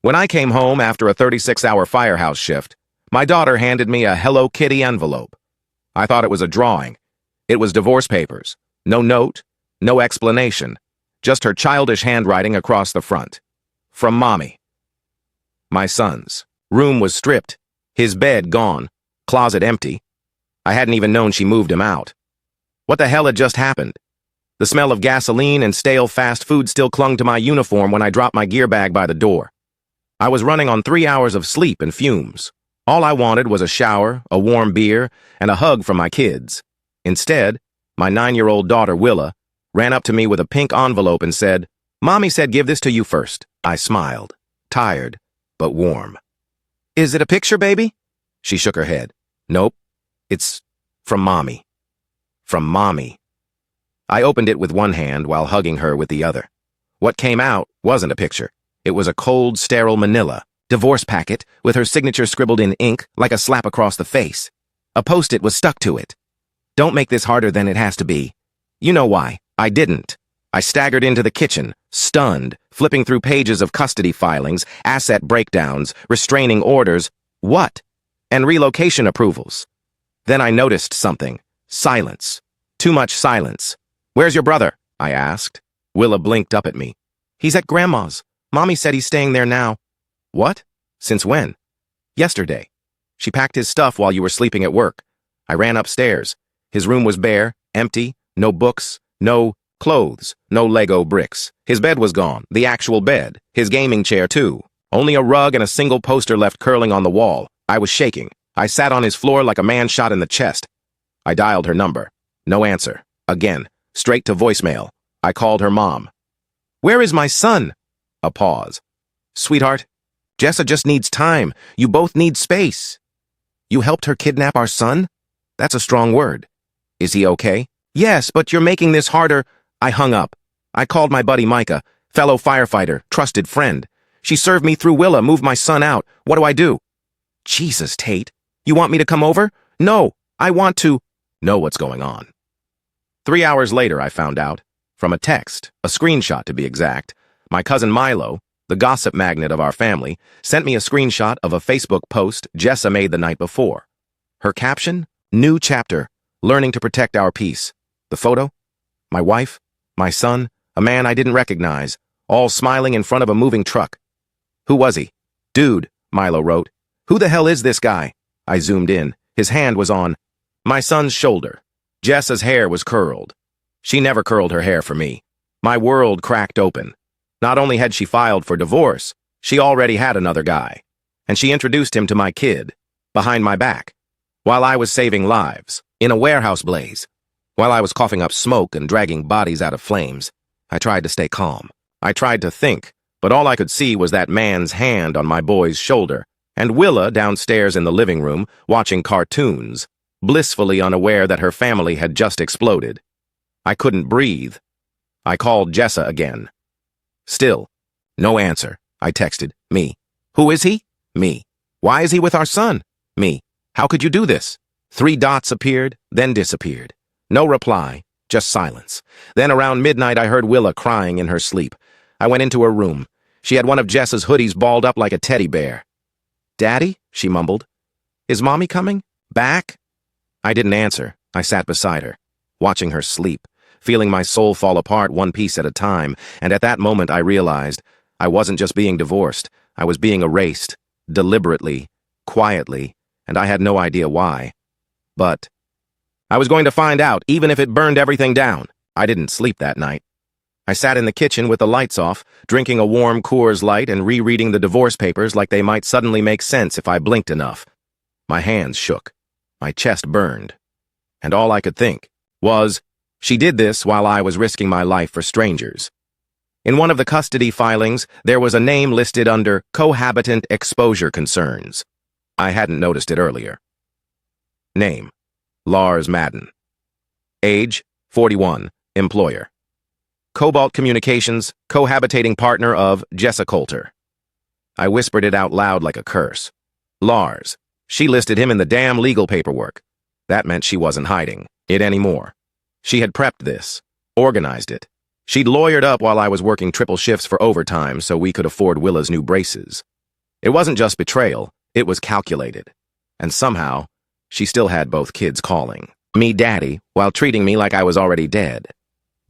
When I came home after a 36-hour firehouse shift, my daughter handed me a Hello Kitty envelope. I thought it was a drawing. It was divorce papers. No note, no explanation. Just her childish handwriting across the front. From Mommy. My son's room was stripped, his bed gone, closet empty. I hadn't even known she moved him out. What the hell had just happened? The smell of gasoline and stale fast food still clung to my uniform when I dropped my gear bag by the door. I was running on 3 hours of sleep and fumes. All I wanted was a shower, a warm beer, and a hug from my kids. Instead, my 9-year-old daughter, Willa, ran up to me with a pink envelope and said, "Mommy said give this to you first." I smiled, tired, but warm. "Is it a picture, baby?" She shook her head. "Nope. It's from Mommy." From Mommy. I opened it with one hand while hugging her with the other. What came out wasn't a picture. It was a cold, sterile manila, divorce packet with her signature scribbled in ink like a slap across the face. A post-it was stuck to it. "Don't make this harder than it has to be." You know why. I didn't. I staggered into the kitchen, stunned, flipping through pages of custody filings, asset breakdowns, restraining orders, what? And relocation approvals. Then I noticed something. Silence. Too much silence. "Where's your brother?" I asked. Willa blinked up at me. "He's at Grandma's. Mommy said he's staying there now." "What? Since when?" "Yesterday. She packed his stuff while you were sleeping at work. I ran upstairs. His room was bare, empty, no books, no clothes, no Lego bricks. His bed was gone, the actual bed. His gaming chair, too. Only a rug and a single poster left curling on the wall. I was shaking. I sat on his floor like a man shot in the chest. I dialed her number. No answer. Again. Straight to voicemail. I called her mom. "Where is my son?" A pause. "Sweetheart, Jessa just needs time. You both need space." "You helped her kidnap our son?" "That's a strong word." "Is he okay?" "Yes, but you're making this harder." I hung up. I called my buddy Micah, fellow firefighter, trusted friend. "She served me through Willa, moved my son out. What do I do?" "Jesus, Tate. You want me to come over?" "No, I want to know what's going on." 3 hours later, I found out, from a text, a screenshot to be exact, my cousin Milo, the gossip magnet of our family, sent me a screenshot of a Facebook post Jessa made the night before. Her caption? "New chapter, learning to protect our peace." The photo? My wife, my son, a man I didn't recognize, all smiling in front of a moving truck. Who was he? "Dude," Milo wrote. "Who the hell is this guy?" I zoomed in. His hand was on my son's shoulder. Jessa's hair was curled. She never curled her hair for me. My world cracked open. Not only had she filed for divorce, she already had another guy. And she introduced him to my kid, behind my back, while I was saving lives, in a warehouse blaze. While I was coughing up smoke and dragging bodies out of flames, I tried to stay calm. I tried to think, but all I could see was that man's hand on my boy's shoulder, and Willa downstairs in the living room, watching cartoons, blissfully unaware that her family had just exploded. I couldn't breathe. I called Jessa again. Still, no answer. I texted, "Me. Who is he?" "Me. Why is he with our son?" "Me. How could you do this?" 3 dots appeared, then disappeared. No reply, just silence. Then around midnight I heard Willa crying in her sleep. I went into her room. She had one of Jessa's hoodies balled up like a teddy bear. "Daddy?" she mumbled. "Is Mommy coming? Back?" I didn't answer. I sat beside her, watching her sleep, feeling my soul fall apart one piece at a time, and at that moment I realized I wasn't just being divorced. I was being erased, deliberately, quietly, and I had no idea why. But I was going to find out, even if it burned everything down. I didn't sleep that night. I sat in the kitchen with the lights off, drinking a warm Coors Light and rereading the divorce papers like they might suddenly make sense if I blinked enough. My hands shook. My chest burned. And all I could think was, she did this while I was risking my life for strangers. In one of the custody filings, there was a name listed under cohabitant exposure concerns. I hadn't noticed it earlier. Name: Lars Madden. Age: 41. Employer: Cobalt Communications, cohabitating partner of Jessa Coulter. I whispered it out loud like a curse. Lars. She listed him in the damn legal paperwork. That meant she wasn't hiding it anymore. She had prepped this, organized it. She'd lawyered up while I was working triple shifts for overtime so we could afford Willa's new braces. It wasn't just betrayal, it was calculated. And somehow, she still had both kids calling me daddy while treating me like I was already dead.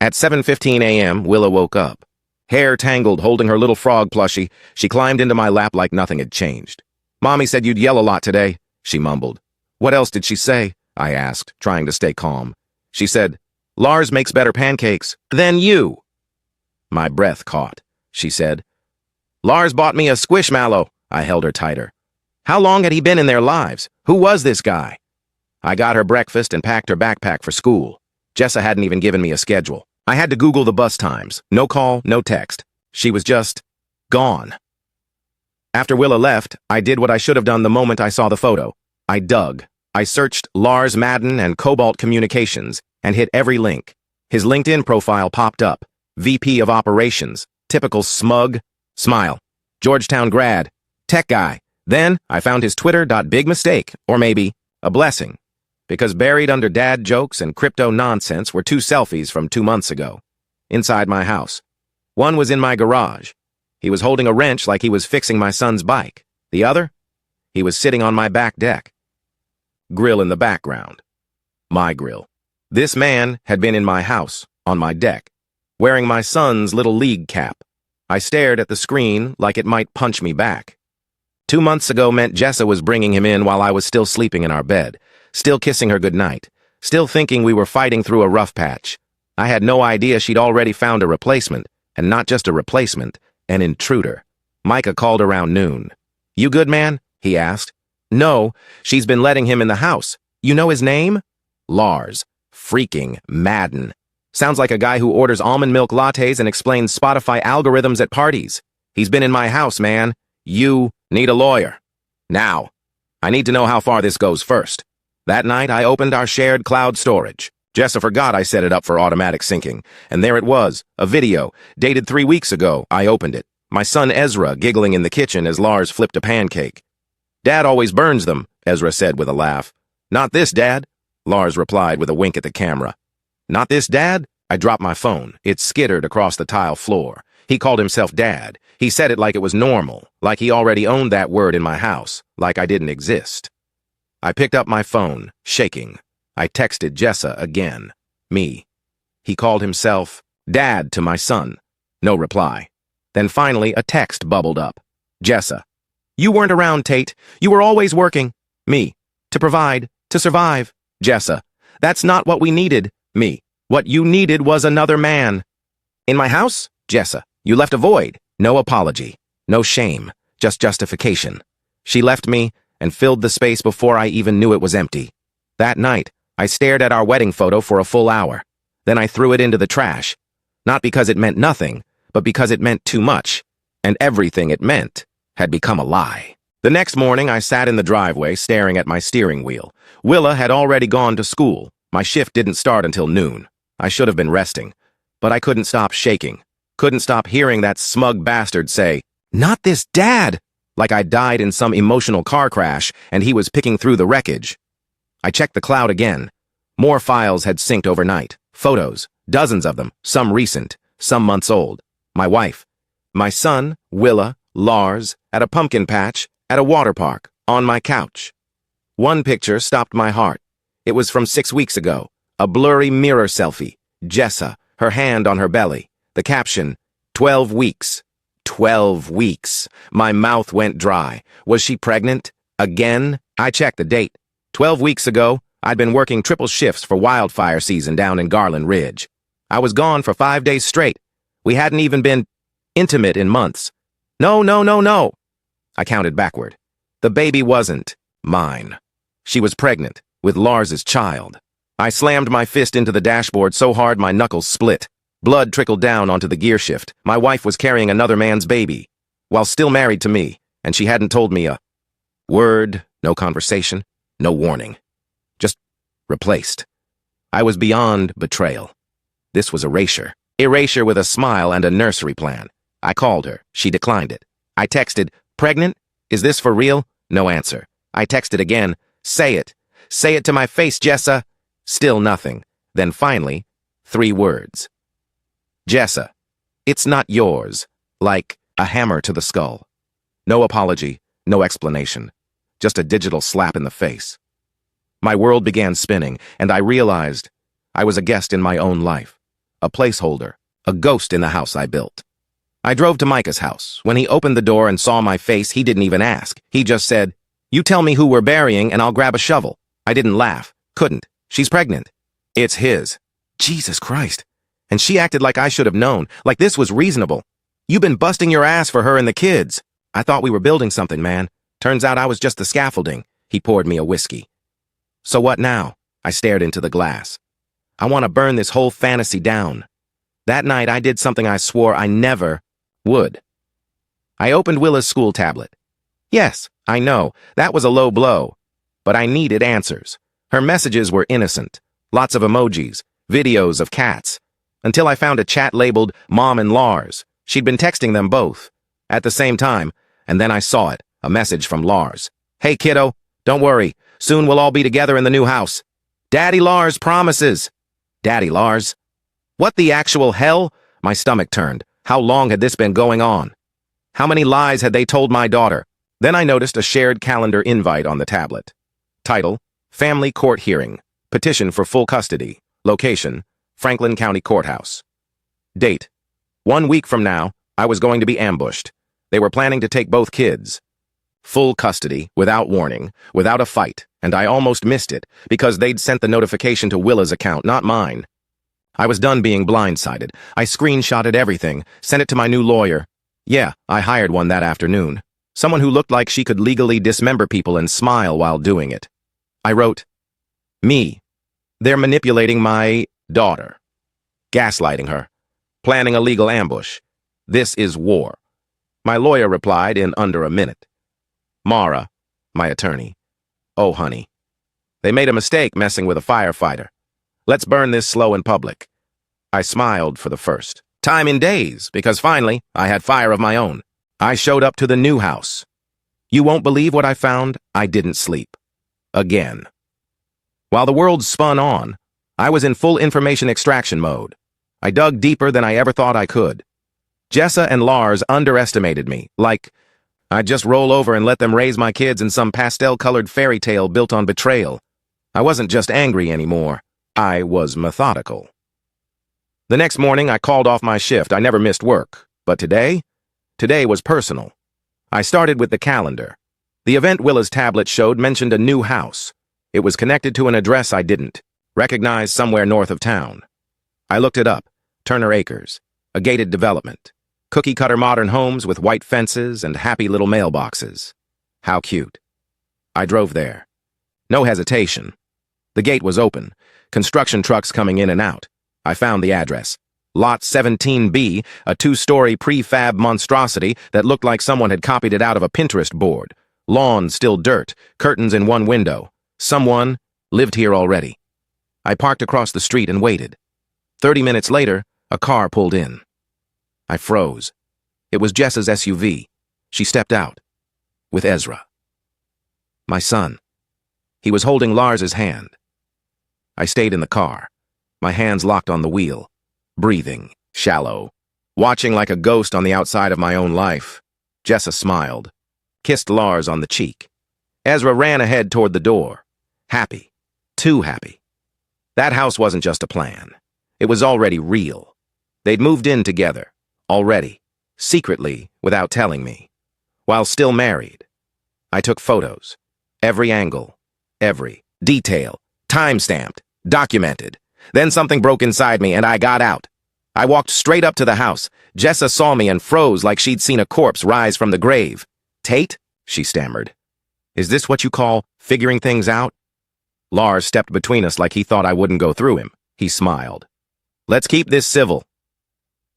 At 7:15 a.m., Willa woke up. Hair tangled, holding her little frog plushie, she climbed into my lap like nothing had changed. "Mommy said you'd yell a lot today," she mumbled. "What else did she say?" I asked, trying to stay calm. She said, "Lars makes better pancakes than you." My breath caught. She said, "Lars bought me a squishmallow." I held her tighter. How long had he been in their lives? Who was this guy? I got her breakfast and packed her backpack for school. Jessa hadn't even given me a schedule. I had to Google the bus times. No call, no text. She was just gone. After Willa left, I did what I should have done the moment I saw the photo. I dug. I searched Lars Madden and Cobalt Communications and hit every link. His LinkedIn profile popped up. VP of Operations. Typical smug. Smile. Georgetown grad. Tech guy. Then I found his Twitter.big mistake, or maybe a blessing. Because buried under dad jokes and crypto nonsense were 2 selfies from 2 months ago. Inside my house. One was in my garage. He was holding a wrench like he was fixing my son's bike. The other? He was sitting on my back deck. Grill in the background. My grill. This man had been in my house, on my deck, wearing my son's little league cap. I stared at the screen like it might punch me back. 2 months ago meant Jessa was bringing him in while I was still sleeping in our bed, still kissing her goodnight, still thinking we were fighting through a rough patch. I had no idea she'd already found a replacement, and not just a replacement, an intruder. Micah called around noon. "You good, man?" he asked. "No, she's been letting him in the house. You know his name?" Lars. Freaking Madden. Sounds like a guy who orders almond milk lattes and explains Spotify algorithms at parties. He's been in my house, man. You need a lawyer. Now. I need to know how far this goes first. That night, I opened our shared cloud storage. Jessa forgot I set it up for automatic syncing, and there it was, a video, dated 3 weeks ago. I opened it. My son Ezra giggling in the kitchen as Lars flipped a pancake. "Dad always burns them," Ezra said with a laugh. "Not this, Dad," Lars replied with a wink at the camera. "Not this, Dad?" I dropped my phone. It skittered across the tile floor. He called himself Dad. He said it like it was normal, like he already owned that word in my house, like I didn't exist. I picked up my phone, shaking. I texted Jessa again. Me. He called himself Dad to my son. No reply. Then finally a text bubbled up. Jessa. "You weren't around, Tate. You were always working." Me. "To provide, to survive." Jessa. "That's not what we needed." Me. "What you needed was another man." "In my house?" Jessa. "You left a void." No apology. No shame. Just justification. She left me and filled the space before I even knew it was empty. That night, I stared at our wedding photo for a full hour. Then I threw it into the trash. Not because it meant nothing, but because it meant too much. And everything it meant had become a lie. The next morning, I sat in the driveway staring at my steering wheel. Willa had already gone to school. My shift didn't start until noon. I should have been resting. But I couldn't stop shaking. Couldn't stop hearing that smug bastard say, "Not this Dad!" Like I died in some emotional car crash and he was picking through the wreckage. I checked the cloud again. More files had synced overnight. Photos, dozens of them, some recent, some months old. My wife, my son, Willa, Lars, at a pumpkin patch, at a water park, on my couch. One picture stopped my heart. It was from 6 weeks ago. A blurry mirror selfie. Jessa, her hand on her belly. The caption, 12 weeks. 12 weeks. My mouth went dry. Was she pregnant? Again? I checked the date. 12 weeks ago, I'd been working triple shifts for wildfire season down in Garland Ridge. I was gone for 5 days straight. We hadn't even been intimate in months. No, no, no, no. I counted backward. The baby wasn't mine. She was pregnant with Lars's child. I slammed my fist into the dashboard so hard my knuckles split. Blood trickled down onto the gear shift. My wife was carrying another man's baby, while still married to me, and she hadn't told me a word, no conversation, no warning. Just replaced. I was beyond betrayal. This was erasure. Erasure with a smile and a nursery plan. I called her. She declined it. I texted, "Pregnant? Is this for real?" No answer. I texted again, "Say it. Say it to my face, Jessa." Still nothing. Then finally, 3 words. Jessa, it's not yours, like a hammer to the skull. No apology, No explanation. Just a digital slap in the face. My world began spinning, and I realized I was a guest in my own life. A placeholder. A ghost in the house I built. I drove to Micah's house. When he opened the door and saw my face, he didn't even ask. He just said, "You tell me who we're burying and I'll grab a shovel." I didn't laugh. Couldn't. She's pregnant. It's his. Jesus Christ. And she acted like I should have known, like this was reasonable. "You've been busting your ass for her and the kids." I thought we were building something, man. Turns out I was just the scaffolding. He poured me a whiskey. So what now? I stared into the glass. I want to burn this whole fantasy down. That night I did something I swore I never would. I opened Willa's school tablet. Yes, I know, that was a low blow. But I needed answers. Her messages were innocent. Lots of emojis, videos of cats. Until I found a chat labeled Mom and Lars. She'd been texting them both at the same time, and then I saw it, a message from Lars. "Hey kiddo, don't worry, soon we'll all be together in the new house. Daddy Lars promises." Daddy Lars? What the actual hell? My stomach turned. How long had this been going on? How many lies had they told my daughter? Then I noticed a shared calendar invite on the tablet. Title, Family Court Hearing. Petition for full custody. Location, Franklin County Courthouse. Date, 1 week from now, I was going to be ambushed. They were planning to take both kids. Full custody, without warning, without a fight, and I almost missed it, because they'd sent the notification to Willa's account, not mine. I was done being blindsided. I screenshotted everything, sent it to my new lawyer. Yeah, I hired one that afternoon. Someone who looked like she could legally dismember people and smile while doing it. I wrote, "Me. They're manipulating my daughter. Gaslighting her. Planning a legal ambush. This is war." My lawyer replied in under a minute. "Mara, my attorney. Oh, honey. They made a mistake messing with a firefighter. Let's burn this slow in public." I smiled for the first time in days, because finally, I had fire of my own. I showed up to the new house. You won't believe what I found. I didn't sleep. Again. While the world spun on, I was in full information extraction mode. I dug deeper than I ever thought I could. Jessa and Lars underestimated me, like I'd just roll over and let them raise my kids in some pastel-colored fairy tale built on betrayal. I wasn't just angry anymore. I was methodical. The next morning, I called off my shift. I never missed work. But today was personal. I started with the calendar. The event Willa's tablet showed mentioned a new house. It was connected to an address I didn't recognize, somewhere north of town. I looked it up. Turner Acres. A gated development. Cookie-cutter modern homes with white fences and happy little mailboxes. How cute. I drove there. No hesitation. The gate was open. Construction trucks coming in and out. I found the address. Lot 17B, a 2-story prefab monstrosity that looked like someone had copied it out of a Pinterest board. Lawn still dirt, curtains in one window. Someone lived here already. I parked across the street and waited. 30 minutes later, a car pulled in. I froze. It was Jessa's SUV. She stepped out. With Ezra. My son. He was holding Lars's hand. I stayed in the car, my hands locked on the wheel, breathing, shallow, watching like a ghost on the outside of my own life. Jessa smiled, kissed Lars on the cheek. Ezra ran ahead toward the door, happy, too happy. That house wasn't just a plan. It was already real. They'd moved in together, already, secretly, without telling me, while still married. I took photos, every angle, every detail, time-stamped, documented. Then something broke inside me and I got out. I walked straight up to the house. Jessa saw me and froze like she'd seen a corpse rise from the grave. "Tate?" she stammered. "Is this what you call figuring things out?" Lars stepped between us like he thought I wouldn't go through him. He smiled. "Let's keep this civil."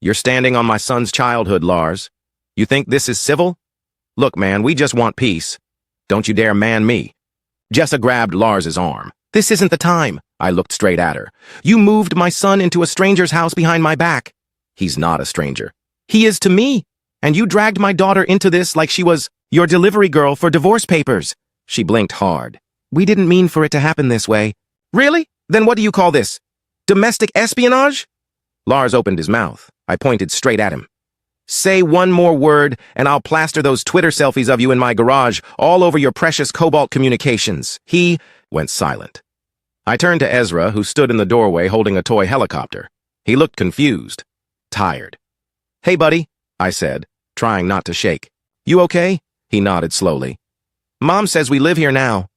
"You're standing on my son's childhood, Lars. You think this is civil? Look, man, we just want peace. Don't you dare man me." Jessa grabbed Lars's arm. "This isn't the time." I looked straight at her. "You moved my son into a stranger's house behind my back." "He's not a stranger." "He is to me. And you dragged my daughter into this like she was your delivery girl for divorce papers." She blinked hard. "We didn't mean for it to happen this way." "Really? Then what do you call this? Domestic espionage?" Lars opened his mouth. I pointed straight at him. Say one more word, and I'll plaster those Twitter selfies of you in my garage all over your precious Cobalt communications. He went silent. I turned to Ezra, who stood in the doorway holding a toy helicopter. He looked confused, tired. "Hey, buddy," I said, trying not to shake. "You okay?" He nodded slowly. "Mom says we live here now."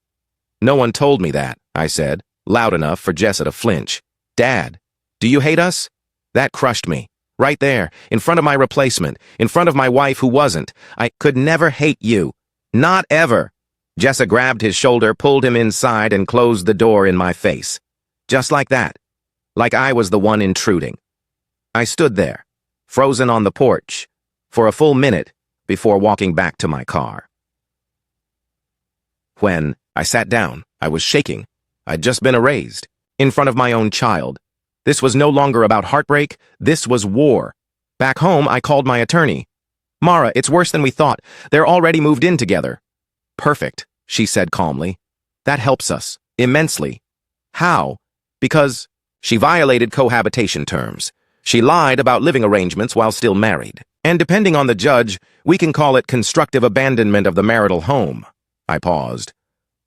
"No one told me that," I said, loud enough for Jessa to flinch. "Dad, do you hate us?" That crushed me. Right there, in front of my replacement, in front of my wife who wasn't. I could never hate you. Not ever. Jessa grabbed his shoulder, pulled him inside, and closed the door in my face. Just like that. Like I was the one intruding. I stood there, frozen on the porch, for a full minute before walking back to my car. When I sat down, I was shaking. I'd just been erased, in front of my own child. This was no longer about heartbreak, this was war. Back home, I called my attorney. "Mara, it's worse than we thought. They're already moved in together." "Perfect," she said calmly. "That helps us, immensely." "How?" "Because she violated cohabitation terms. She lied about living arrangements while still married. And depending on the judge, we can call it constructive abandonment of the marital home." I paused.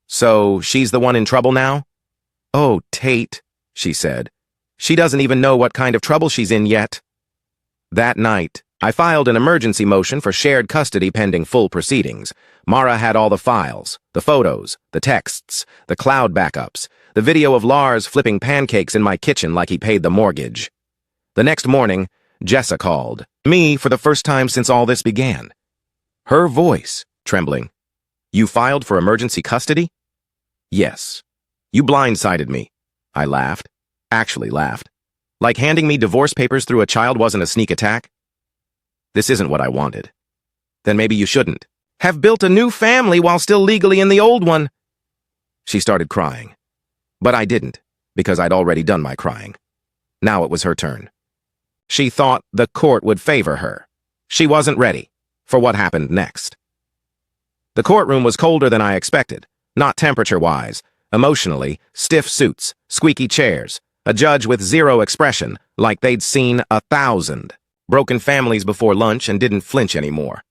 "So she's the one in trouble now?" "Oh, Tate," she said. "She doesn't even know what kind of trouble she's in yet." That night, I filed an emergency motion for shared custody pending full proceedings. Mara had all the files, the photos, the texts, the cloud backups, the video of Lars flipping pancakes in my kitchen like he paid the mortgage. The next morning, Jessa called, me for the first time since all this began. Her voice, trembling. "You filed for emergency custody?" "Yes." "You blindsided me." I laughed. Actually laughed. "Like handing me divorce papers through a child wasn't a sneak attack?" "This isn't what I wanted." "Then maybe you shouldn't have built a new family while still legally in the old one." She started crying. But I didn't, because I'd already done my crying. Now it was her turn. She thought the court would favor her. She wasn't ready for what happened next. The courtroom was colder than I expected, not temperature-wise. Emotionally, stiff suits, squeaky chairs, a judge with zero expression, like they'd seen 1,000. Broken families before lunch and didn't flinch anymore.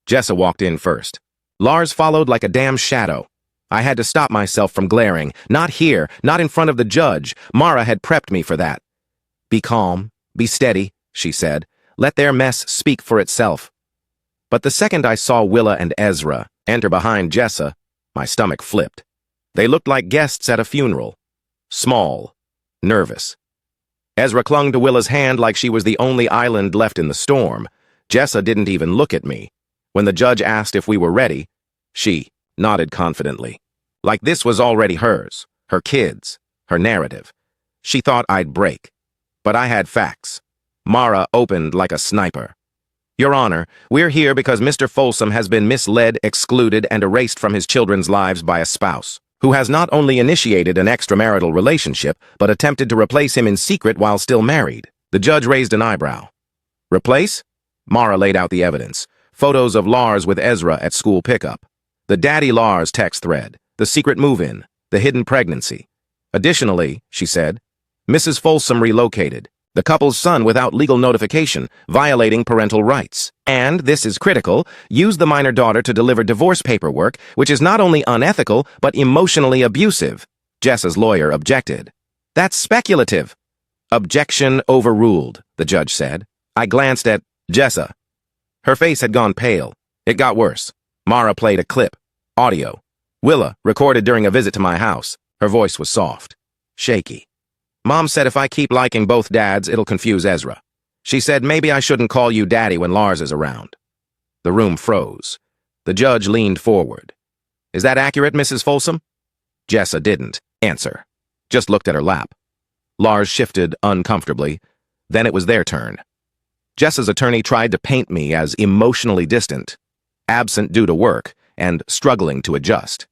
Jessa walked in first. Lars followed like a damn shadow. I had to stop myself from glaring. Not here, not in front of the judge. Mara had prepped me for that. "Be calm, be steady," she said. "Let their mess speak for itself." But the second I saw Willa and Ezra enter behind Jessa, my stomach flipped. They looked like guests at a funeral. Small, nervous. Ezra clung to Willa's hand like she was the only island left in the storm. Jessa didn't even look at me. When the judge asked if we were ready, she nodded confidently. Like this was already hers, her kids, her narrative. She thought I'd break. But I had facts. Mara opened like a sniper. "Your Honor, we're here because Mr. Folsom has been misled, excluded, and erased from his children's lives by a spouse, who has not only initiated an extramarital relationship, but attempted to replace him in secret while still married." The judge raised an eyebrow. "Replace?" Mara laid out the evidence. Photos of Lars with Ezra at school pickup. The Daddy Lars text thread. The secret move-in. The hidden pregnancy. Additionally, she said, Mrs. Folsom relocated. The couple's son without legal notification, violating parental rights. And, this is critical, used the minor daughter to deliver divorce paperwork, which is not only unethical, but emotionally abusive. Jessa's lawyer objected. "That's speculative." "Objection overruled," the judge said. I glanced at Jessa. Her face had gone pale. It got worse. Mara played a clip. Audio. Willa, recorded during a visit to my house. Her voice was soft. Shaky. "Mom said if I keep liking both dads, it'll confuse Ezra. She said maybe I shouldn't call you Daddy when Lars is around." The room froze. The judge leaned forward. "Is that accurate, Mrs. Folsom?" Jessa didn't answer. Just looked at her lap. Lars shifted uncomfortably. Then it was their turn. Jessa's attorney tried to paint me as emotionally distant, absent due to work, and struggling to adjust.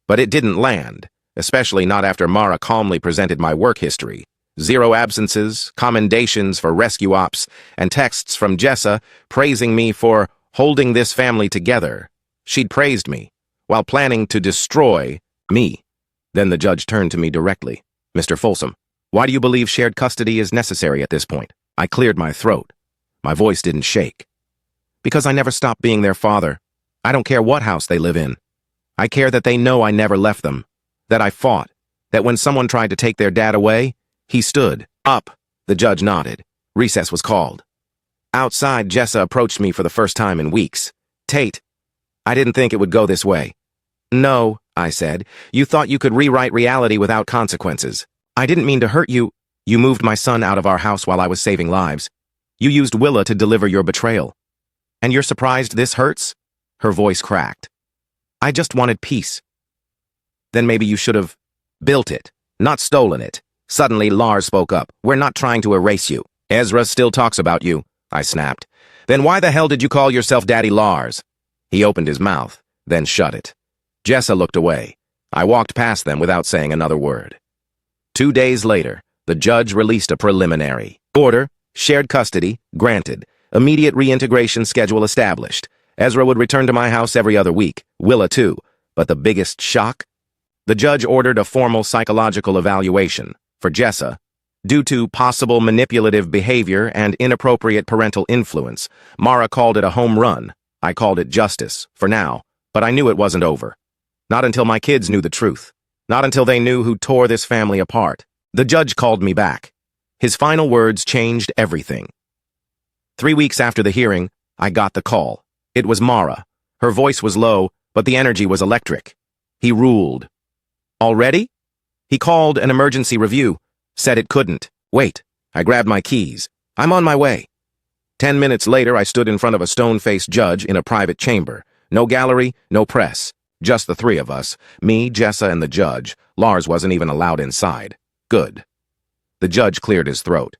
But it didn't land. Especially not after Mara calmly presented my work history. 0 absences, commendations for rescue ops, and texts from Jessa praising me for holding this family together. She'd praised me, while planning to destroy me. Then the judge turned to me directly. "Mr. Folsom, why do you believe shared custody is necessary at this point?" I cleared my throat. My voice didn't shake. Because I never stopped being their father. I don't care what house they live in. I care that they know I never left them, that I fought, that when someone tried to take their dad away, he stood up. The judge nodded. Recess was called. Outside, Jessa approached me for the first time in weeks. Tate, I didn't think it would go this way. No, I said. You thought you could rewrite reality without consequences. I didn't mean to hurt you. You moved my son out of our house while I was saving lives. You used Willa to deliver your betrayal. And you're surprised this hurts? Her voice cracked. I just wanted peace. Then maybe you should have built it, not stolen it. Suddenly, Lars spoke up. We're not trying to erase you. Ezra still talks about you, I snapped. Then why the hell did you call yourself Daddy Lars? He opened his mouth, then shut it. Jessa looked away. I walked past them without saying another word. 2 days later, the judge released a preliminary order, shared custody, granted, immediate reintegration schedule established. Ezra would return to my house every other week, Willa too, but the biggest shock? The judge ordered a formal psychological evaluation for Jessa due to possible manipulative behavior and inappropriate parental influence. Mara called it a home run. I called it justice, for now, but I knew it wasn't over. Not until my kids knew the truth. Not until they knew who tore this family apart. The judge called me back. His final words changed everything. 3 weeks after the hearing, I got the call. It was Mara. Her voice was low, but the energy was electric. He ruled. Already? He called an emergency review, said it couldn't. Wait. I grabbed my keys. I'm on my way. 10 minutes later, I stood in front of a stone-faced judge in a private chamber. No gallery, no press. Just the three of us, me, Jessa, and the judge. Lars wasn't even allowed inside. Good. The judge cleared his throat.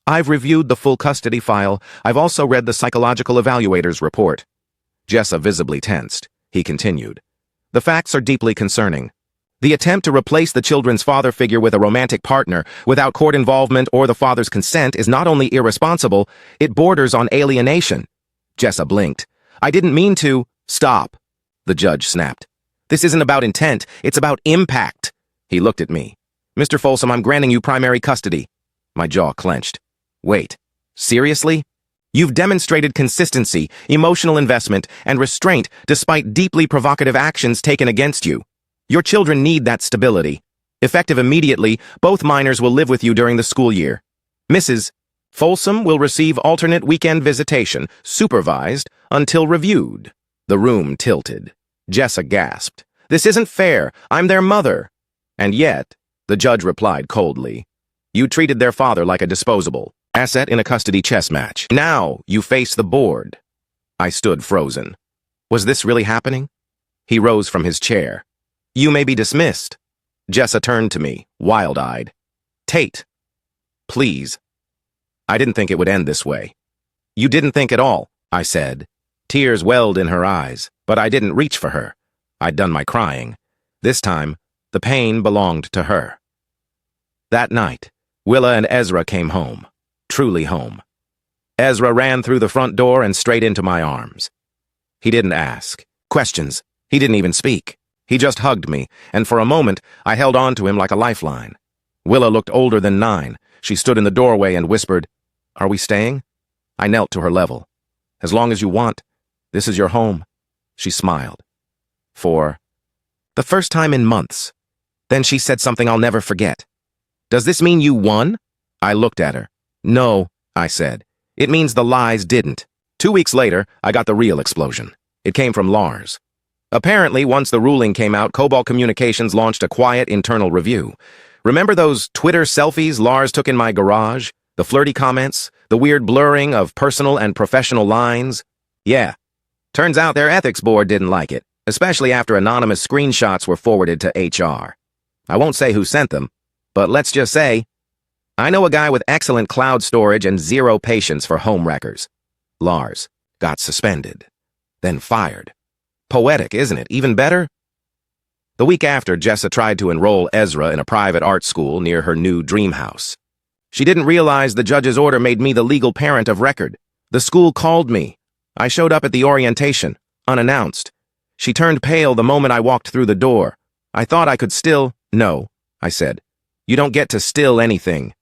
I've reviewed the full custody file. I've also read the psychological evaluator's report. Jessa visibly tensed. He continued. The facts are deeply concerning. The attempt to replace the children's father figure with a romantic partner without court involvement or the father's consent is not only irresponsible, it borders on alienation. Jessa blinked. I didn't mean to. Stop. The judge snapped. This isn't about intent, it's about impact. He looked at me. Mr. Folsom, I'm granting you primary custody. My jaw clenched. Wait, seriously? You've demonstrated consistency, emotional investment, and restraint despite deeply provocative actions taken against you. Your children need that stability. Effective immediately, both minors will live with you during the school year. Mrs. Folsom will receive alternate weekend visitation, supervised, until reviewed. The room tilted. Jessa gasped. This isn't fair. I'm their mother. And yet, the judge replied coldly, you treated their father like a disposable asset in a custody chess match. Now you face the board. I stood frozen. Was this really happening? He rose from his chair. You may be dismissed. Jessa turned to me, wild-eyed. Tate, please. I didn't think it would end this way. You didn't think at all, I said. Tears welled in her eyes, but I didn't reach for her. I'd done my crying. This time, the pain belonged to her. That night, Willa and Ezra came home. Truly home. Ezra ran through the front door and straight into my arms. He didn't ask questions. He didn't even speak. He just hugged me, and for a moment, I held on to him like a lifeline. Willa looked older than 9. She stood in the doorway and whispered, Are we staying? I knelt to her level. As long as you want. This is your home. She smiled. For the first time in months. Then she said something I'll never forget. Does this mean you won? I looked at her. No, I said. It means the lies didn't. 2 weeks later, I got the real explosion. It came from Lars. Apparently, once the ruling came out, Cobalt Communications launched a quiet internal review. Remember those Twitter selfies Lars took in my garage? The flirty comments? The weird blurring of personal and professional lines? Yeah. Turns out their ethics board didn't like it, especially after anonymous screenshots were forwarded to HR. I won't say who sent them, but let's just say, I know a guy with excellent cloud storage and zero patience for home wreckers. Lars got suspended, then fired. Poetic, isn't it? Even better? The week after, Jessa tried to enroll Ezra in a private art school near her new dream house. She didn't realize the judge's order made me the legal parent of record. The school called me. I showed up at the orientation, unannounced. She turned pale the moment I walked through the door. I thought I could still... No, I said. You don't get to still anything.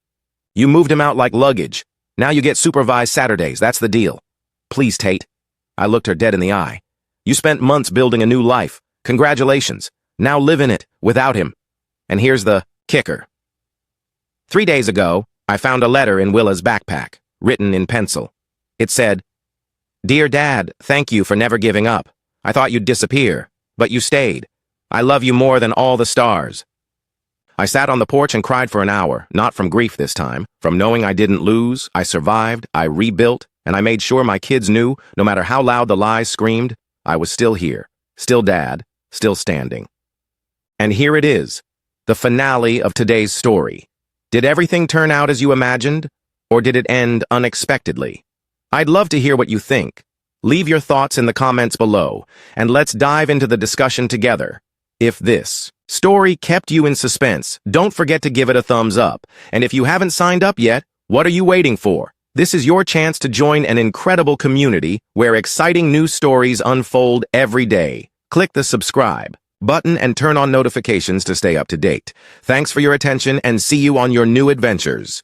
You moved him out like luggage. Now you get supervised Saturdays, that's the deal. Please, Tate. I looked her dead in the eye. You spent months building a new life. Congratulations. Now live in it without him. And here's the kicker. 3 days ago, I found a letter in Willa's backpack, written in pencil. It said, "Dear Dad, thank you for never giving up. I thought you'd disappear, but you stayed. I love you more than all the stars." I sat on the porch and cried for an hour, not from grief this time, from knowing I didn't lose, I survived, I rebuilt, and I made sure my kids knew, no matter how loud the lies screamed, I was still here, still Dad, still standing. And here it is, the finale of today's story. Did everything turn out as you imagined, or did it end unexpectedly? I'd love to hear what you think. Leave your thoughts in the comments below, and let's dive into the discussion together. If this story kept you in suspense, don't forget to give it a thumbs up. And if you haven't signed up yet, what are you waiting for? This is your chance to join an incredible community where exciting new stories unfold every day. Click the subscribe button and turn on notifications to stay up to date. Thanks for your attention and see you on your new adventures.